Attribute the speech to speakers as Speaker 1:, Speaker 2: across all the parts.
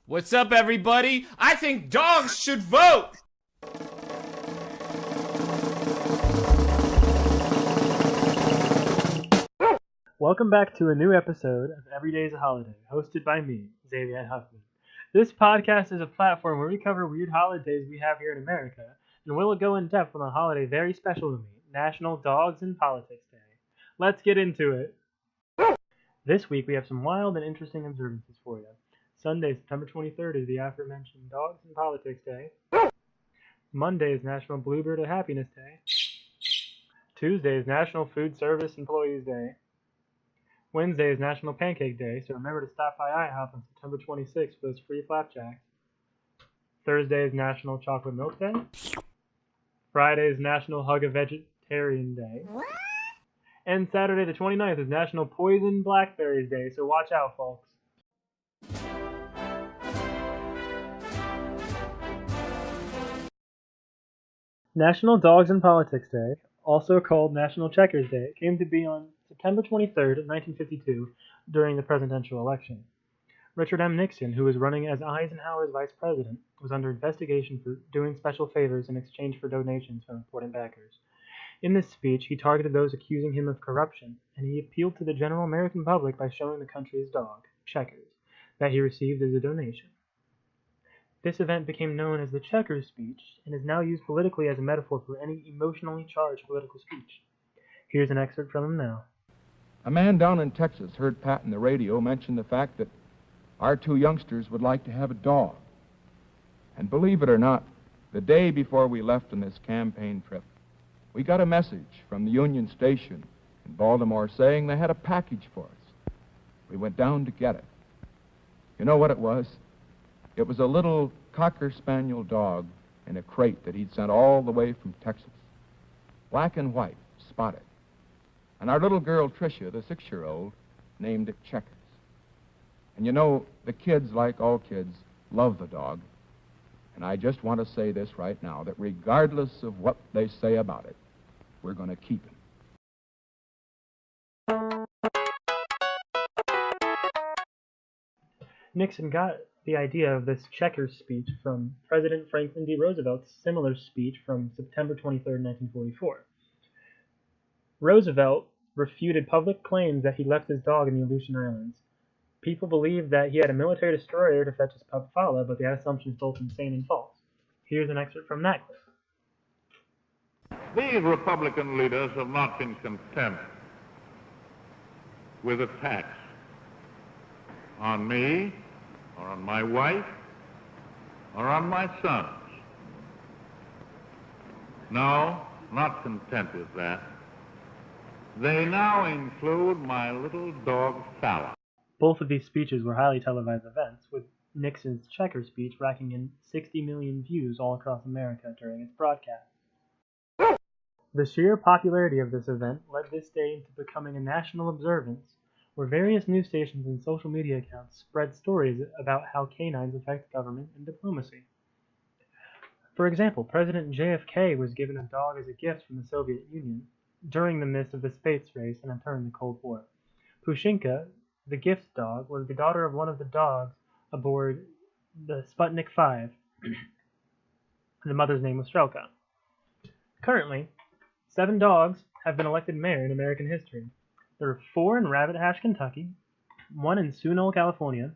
Speaker 1: What's up, everybody? I think dogs should vote!
Speaker 2: Welcome back to a new episode of Every Day is a Holiday, hosted by me, Xavier Huffman. This podcast is a platform where we cover weird holidays we have here in America, and we'll go in depth on a holiday very special to me, National Dogs and Politics Day. Let's get into it. This week we have some wild and interesting observances for you. Sunday, September 23rd is the aforementioned Dogs and Politics Day. Monday is National Bluebird of Happiness Day. Tuesday is National Food Service Employees Day. Wednesday is National Pancake Day, so remember to stop by IHOP on September 26th for those free flapjacks. Thursday is National Chocolate Milk Day. Friday is National Hug a Vegetarian Day. And Saturday the 29th is National Poison Blackberries Day, so watch out, folks. National Dogs and Politics Day, also called National Checkers Day, came to be on September 23rd, 1952, during the presidential election. Richard M. Nixon, who was running as Eisenhower's vice president, was under investigation for doing special favors in exchange for donations from important backers. In this speech, he targeted those accusing him of corruption, and he appealed to the general American public by showing the country's dog, Checkers, that he received as a donation. This event became known as the Checkers speech and is now used politically as a metaphor for any emotionally charged political speech. Here's an excerpt from him now.
Speaker 3: A man down in Texas heard Pat on the radio mention the fact that our two youngsters would like to have a dog. And believe it or not, the day before we left on this campaign trip, we got a message from the Union Station in Baltimore saying they had a package for us. We went down to get it. You know what it was? It was a little Cocker Spaniel dog in a crate that he'd sent all the way from Texas. Black and white, spotted. And our little girl, Tricia, the 6-year-old, named it Checkers. And you know, the kids, like all kids, love the dog. And I just want to say this right now, that regardless of what they say about it, we're going to keep him.
Speaker 2: Nixon got the idea of this Checkers speech from President Franklin D. Roosevelt's similar speech from September 23, 1944. Roosevelt refuted public claims that he left his dog in the Aleutian Islands. People believed that he had a military destroyer to fetch his pup Fala, but that assumption is both insane and false. Here's an excerpt from that clip.
Speaker 4: These Republican leaders have not been content with attacks on me, or on my wife, or on my sons. No, not content with that. They now include my little dog, Fala.
Speaker 2: Both of these speeches were highly televised events, with Nixon's Checkers speech racking in 60 million views all across America during its broadcast. The sheer popularity of this event led this day into becoming a national observance, where various news stations and social media accounts spread stories about how canines affect government and diplomacy. For example, President JFK was given a dog as a gift from the Soviet Union during the midst of the space race and in turn the Cold War. Pushinka, the gift dog, was the daughter of one of the dogs aboard the Sputnik 5. The mother's name was Strelka. Currently, 7 dogs have been elected mayor in American history. There are 4 in Rabbit Hash, Kentucky, 1 in Sioux Knoll, California,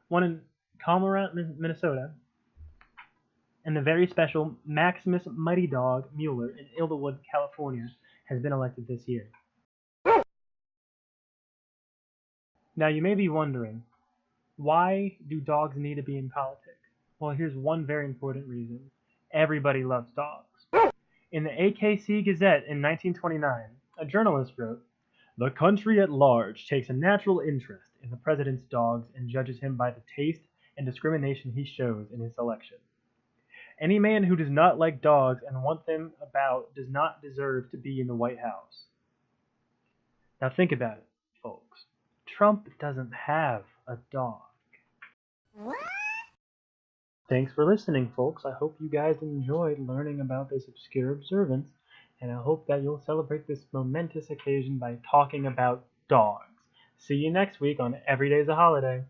Speaker 2: 1 in Cormorant, Minnesota, and the very special Maximus Mighty Dog Mueller in Ilderwood, California, has been elected this year. Now you may be wondering, why do dogs need to be in politics? Well, here's one very important reason. Everybody loves dogs. In the AKC Gazette in 1929, a journalist wrote, "The country at large takes a natural interest in the president's dogs and judges him by the taste and discrimination he shows in his selection. Any man who does not like dogs and want them about does not deserve to be in the White House." Now think about it, folks. Trump doesn't have a dog. What? Thanks for listening, folks. I hope you guys enjoyed learning about this obscure observance, and I hope that you'll celebrate this momentous occasion by talking about dogs. See you next week on Every Day's a Holiday.